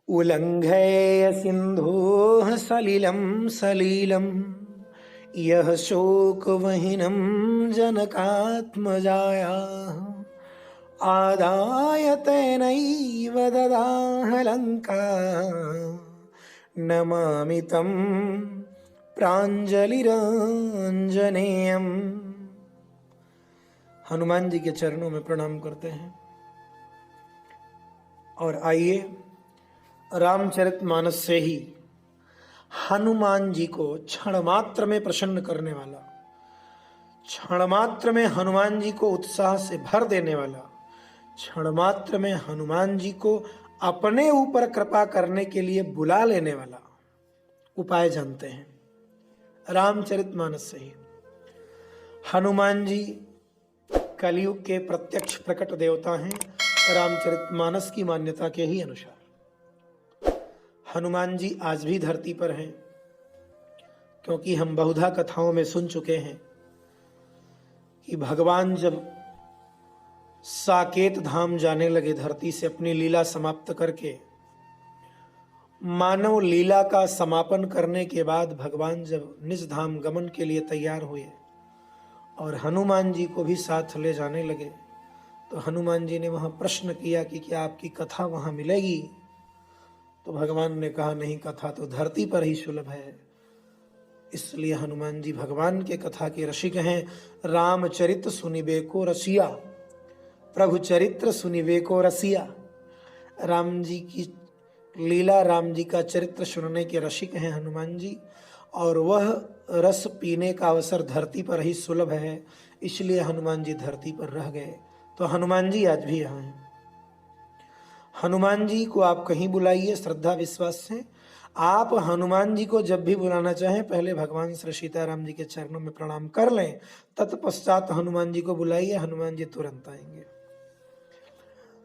उल्लङ्घय सिन्धोः सलिलं सलीलं यः शोकवहिनं जनकात्मजायाः आदाय तेनैव ददाह लङ्का नमामि तं प्राञ्जलिराञ्जनेयम्। हनुमान जी के चरणों में प्रणाम करते हैं और आइए रामचरितमानस से ही हनुमान जी को क्षण मात्र में प्रसन्न करने वाला, क्षण मात्र में हनुमान जी को उत्साह से भर देने वाला, क्षण मात्र में हनुमान जी को अपने ऊपर कृपा करने के लिए बुला लेने वाला उपाय जानते हैं रामचरितमानस से ही। हनुमान जी कलयुग के प्रत्यक्ष प्रकट देवता हैं रामचरितमानस की मान्यता के ही अनुसार। हनुमान जी आज भी धरती पर हैं, क्योंकि हम बहुधा कथाओं में सुन चुके हैं कि भगवान जब साकेत धाम जाने लगे धरती से अपनी लीला समाप्त करके, मानव लीला का समापन करने के बाद भगवान जब निज धाम गमन के लिए तैयार हुए और हनुमान जी को भी साथ ले जाने लगे, तो हनुमान जी ने वहां प्रश्न किया कि क्या आपकी कथा वहां मिलेगी? तो भगवान ने कहा नहीं, कथा तो धरती पर ही सुलभ है। इसलिए हनुमान जी भगवान के कथा के रसिक हैं। रामचरित सुनिबे को रसिया, प्रभु चरित्र सुनिबे को रसिया। राम जी की लीला, राम जी का चरित्र सुनने के रसिक हैं हनुमान जी, और वह रस पीने का अवसर धरती पर ही सुलभ है, इसलिए हनुमान जी धरती पर रह गए। तो हनुमान जी आज भी यहाँ हैं। हनुमान जी को आप कहीं बुलाइए श्रद्धा विश्वास से। आप हनुमान जी को जब भी बुलाना चाहें पहले भगवान श्री सीताराम जी के चरणों में प्रणाम कर लें, तत्पश्चात हनुमान जी को बुलाइए, हनुमान जी तुरंत आएंगे।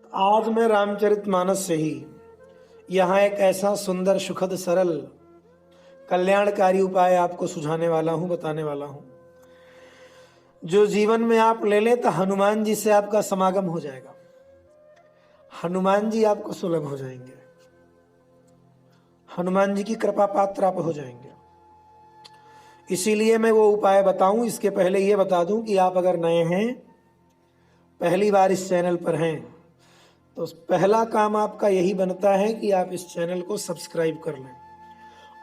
आज मैं रामचरितमानस से ही यहाँ एक ऐसा सुंदर, सुखद, सरल, कल्याणकारी उपाय आपको सुझाने वाला हूं, बताने वाला हूं, जो जीवन में आप ले लें तो हनुमान जी से आपका समागम हो जाएगा, हनुमान जी आपको सुलभ हो जाएंगे, हनुमान जी की कृपा पात्र आप हो जाएंगे। इसीलिए मैं वो उपाय बताऊं, इसके पहले ये बता दूं कि आप अगर नए हैं, पहली बार इस चैनल पर हैं, तो पहला काम आपका यही बनता है कि आप इस चैनल को सब्सक्राइब कर लें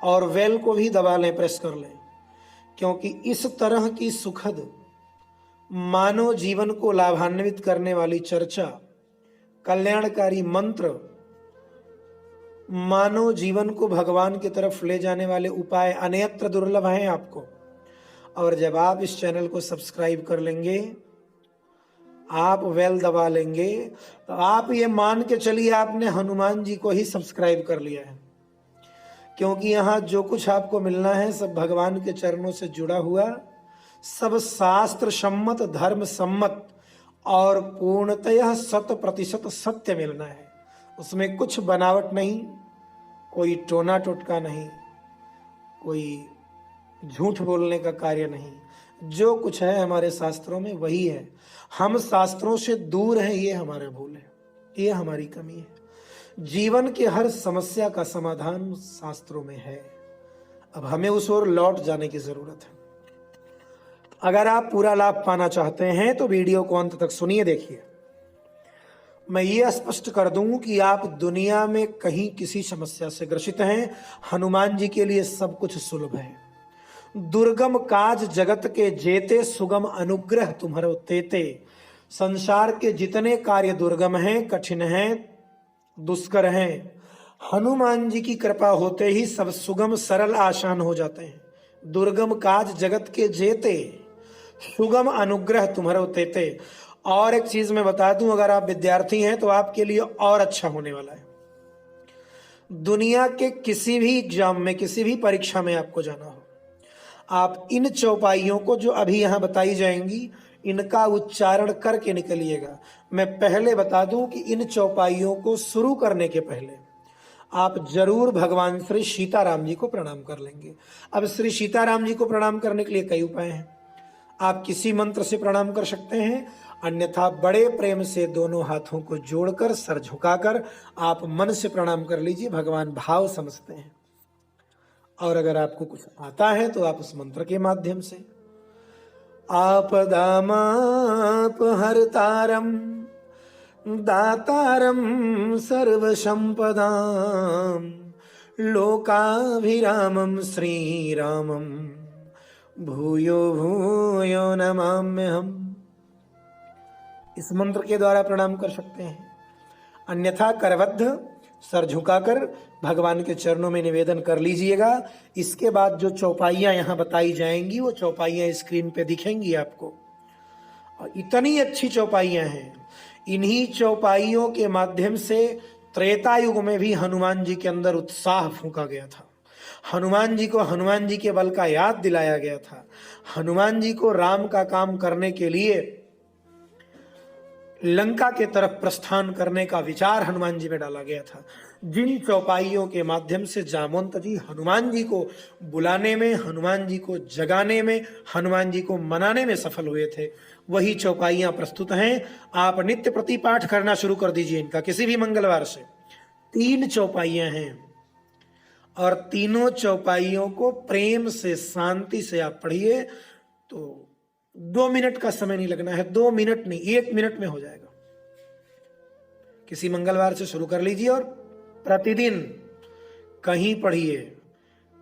और बेल को भी दबा लें, प्रेस कर लें, क्योंकि इस तरह की सुखद, मानव जीवन को लाभान्वित करने वाली चर्चा, कल्याणकारी मंत्र, मानव जीवन को भगवान की तरफ ले जाने वाले उपाय अन्यत्र दुर्लभ हैं आपको। और जब आप इस चैनल को सब्सक्राइब कर लेंगे, आप बेल दबा लेंगे, तो आप ये मान के चलिए आपने हनुमान जी को ही सब्सक्राइब कर लिया है, क्योंकि यहाँ जो कुछ आपको मिलना है सब भगवान के चरणों से जुड़ा हुआ, सब शास्त्र सम्मत, धर्म सम्मत और पूर्णतः 100% सत्य मिलना है। उसमें कुछ बनावट नहीं, कोई टोना टोटका नहीं, कोई झूठ बोलने का कार्य नहीं। जो कुछ है हमारे शास्त्रों में वही है। हम शास्त्रों से दूर हैं, ये हमारा भूल है, ये हमारी कमी है। जीवन के हर समस्या का समाधान शास्त्रों में है। अब हमें उस ओर लौट जाने की जरूरत है। अगर आप पूरा लाभ पाना चाहते हैं तो वीडियो को अंत तक सुनिए, देखिए। मैं ये स्पष्ट कर दूं कि आप दुनिया में कहीं किसी समस्या से ग्रसित हैं, हनुमान जी के लिए सब कुछ सुलभ है। दुर्गम काज जगत के जेते, सुगम अनुग्रह तुम्हारो तेते। संसार के जितने कार्य दुर्गम हैं, कठिन हैं, दुष्कर हैं, हनुमान जी की कृपा होते ही सब सुगम, सरल, आसान हो जाते हैं। दुर्गम काज जगत के जेते, सुगम अनुग्रह तुम्हारो तेते। और एक चीज मैं बता दूं, अगर आप विद्यार्थी हैं तो आपके लिए और अच्छा होने वाला है। दुनिया के किसी भी एग्जाम में, किसी भी परीक्षा में आपको जाना हो, आप इन चौपाइयों को जो अभी यहां बताई जाएंगी, इनका उच्चारण करके निकलिएगा। मैं पहले बता दूं कि इन चौपाइयों को शुरू करने के पहले आप जरूर भगवान श्री सीताराम जी को प्रणाम कर लेंगे। अब श्री सीताराम जी को प्रणाम करने के लिए कई उपाय हैं। आप किसी मंत्र से प्रणाम कर सकते हैं, अन्यथा बड़े प्रेम से दोनों हाथों को जोड़कर सर झुकाकर आप मन से प्रणाम कर लीजिए। भगवान भाव समझते हैं। और अगर आपको कुछ आता है तो आप उस मंत्र के माध्यम से आपदामापहर्तारं दातारं सर्वसंपदां लोकाभिरामं श्रीरामं भूयो भूयो नमाम्यहम्। इस मंत्र के द्वारा प्रणाम कर सकते हैं। अन्यथा करबद्ध सर झुकाकर भगवान के चरणों में निवेदन कर लीजिएगा। इसके बाद जो चौपाइयां यहाँ बताई जाएंगी वो चौपाइयां स्क्रीन पे दिखेंगी आपको, और इतनी अच्छी चौपाइयां हैं। इन्हीं चौपाइयों के माध्यम से त्रेता युग में भी हनुमान जी के अंदर उत्साह फूंका गया था। हनुमान जी को हनुमान जी के बल का याद दिलाया गया था। हनुमान जी को राम का काम करने के लिए लंका के तरफ प्रस्थान करने का विचार हनुमान जी में डाला गया था। जिन चौपाइयों के माध्यम से जामवंत जी हनुमान जी को बुलाने में, हनुमान जी को जगाने में, हनुमान जी को मनाने में सफल हुए थे, वही चौपाइयां प्रस्तुत हैं। आप नित्य प्रति पाठ करना शुरू कर दीजिए इनका, किसी भी मंगलवार से। 3 चौपाइयां हैं और तीनों चौपाइयों को प्रेम से, शांति से आप पढ़िए तो 2 मिनट का समय नहीं लगना है। 2 मिनट नहीं, 1 मिनट में हो जाएगा। किसी मंगलवार से शुरू कर लीजिए और प्रतिदिन कहीं पढ़िए,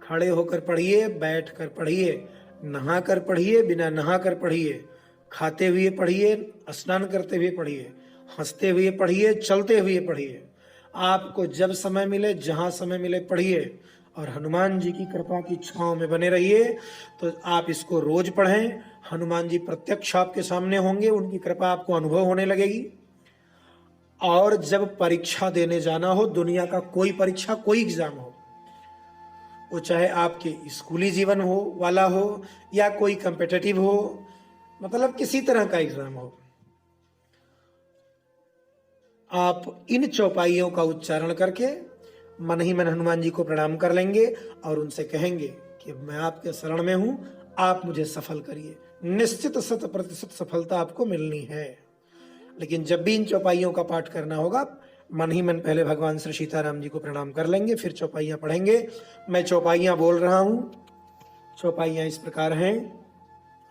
खड़े होकर पढ़िए, बैठ कर पढ़िए, नहा कर पढ़िए, बिना नहा कर पढ़िए, खाते हुए पढ़िए, स्नान करते हुए पढ़िए, हंसते हुए पढ़िए, चलते हुए पढ़िए। आपको जब समय मिले, जहां समय मिले पढ़िए और हनुमान जी की कृपा की छांव में बने रहिए। तो आप इसको रोज पढ़ें, हनुमान जी प्रत्यक्ष आपके सामने होंगे, उनकी कृपा आपको अनुभव होने लगेगी। और जब परीक्षा देने जाना हो, दुनिया का कोई परीक्षा, कोई एग्जाम हो, वो चाहे आपके स्कूली जीवन हो वाला हो या कोई कॉम्पिटिटिव हो, मतलब किसी तरह का एग्जाम हो, आप इन चौपाइयों का उच्चारण करके मन ही मन हनुमान जी को प्रणाम कर लेंगे और उनसे कहेंगे कि मैं आपके शरण में हूं, आप मुझे सफल करिए। निश्चित 100% सफलता आपको मिलनी है। लेकिन जब भी इन चौपाइयों का पाठ करना होगा, मन ही मन पहले भगवान श्री सीताराम जी को प्रणाम कर लेंगे, फिर चौपाइयां पढ़ेंगे। मैं चौपाइयां बोल रहा हूं। चौपाइयां इस प्रकार हैं,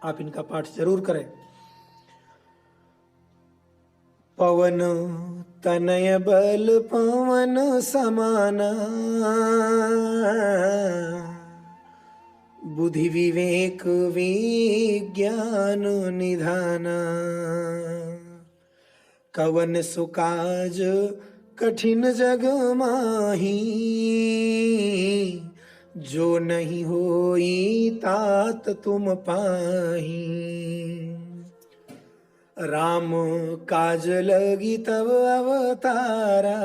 आप इनका पाठ जरूर करें। पवन तनय बल पवन समाना, बुद्धि विवेक विज्ञान निधाना, कवन सुकाज कठिन जग माही, जो नहीं होई तात तुम पाही, राम काज लगी तब अवतारा,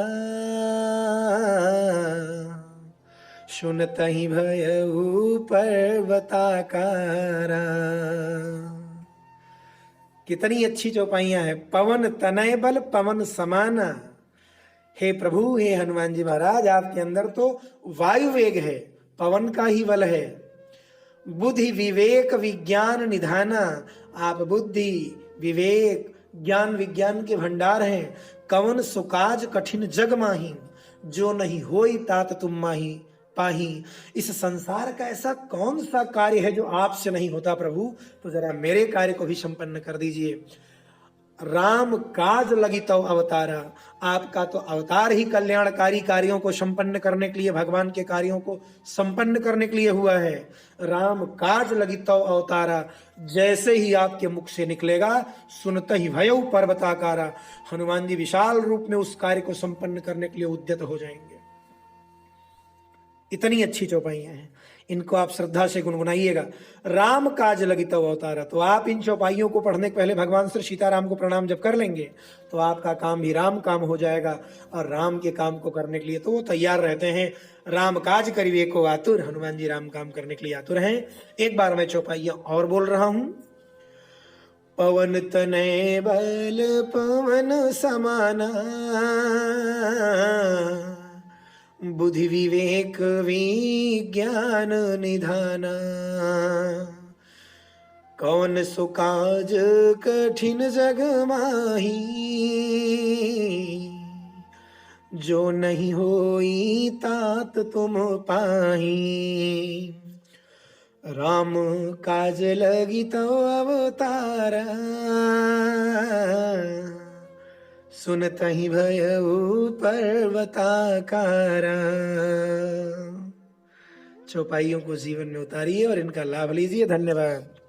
सुनतहि भयउ पर्वताकारा। कितनी अच्छी चौपाइयां हैं। पवन तनय बल पवन समाना। हे प्रभु, हे हनुमान जी महाराज, आपके अंदर तो वायु वेग है, पवन का ही बल है। बुद्धि विवेक विज्ञान निधाना, आप बुद्धि विवेक ज्ञान विज्ञान के भंडार हैं। कवन सुकाज कठिन जग माही, जो नहीं होई तात तुम माही पाही। इस संसार का ऐसा कौन सा कार्य है जो आपसे नहीं होता प्रभु, तो जरा मेरे कार्य को भी संपन्न कर दीजिए। राम काज लगी तो अवतारा, आपका तो अवतार ही कल्याणकारी कार्यों को संपन्न करने के लिए, भगवान के कार्यों को संपन्न करने के लिए हुआ है। राम काज लगी तो अवतारा, जैसे ही आपके मुख से निकलेगा, सुनते ही भयउ पर्वताकारा। हनुमान जी विशाल रूप में उस कार्य को संपन्न करने के लिए उद्यत हो जाएंगे। इतनी अच्छी चौपाइयां हैं, इनको आप श्रद्धा से गुनगुनाइएगा। राम काज लगी तो अवतारा, तो आप इन चौपाइयों को पढ़ने के पहले भगवान श्री सीताराम को प्रणाम जब कर लेंगे तो आपका काम भी राम काम हो जाएगा। और राम के काम को करने के लिए तो वो तैयार रहते हैं। राम काज करिए को आतुर, हनुमान जी राम काम करने के लिए आतुर हैं। एक बार मैं चौपाइयां और बोल रहा हूं। पवन तनय बल पवन समाना, बुद्धि विवेक विज्ञान निधाना, कौन सो काज कठिन जग माही, जो नहीं होई तात तुम पाही। राम काज लगी तो अवतारा, सुनतहि भयउ पर्वताकारा। चौपाइयों को जीवन में उतारिए और इनका लाभ लीजिए। धन्यवाद।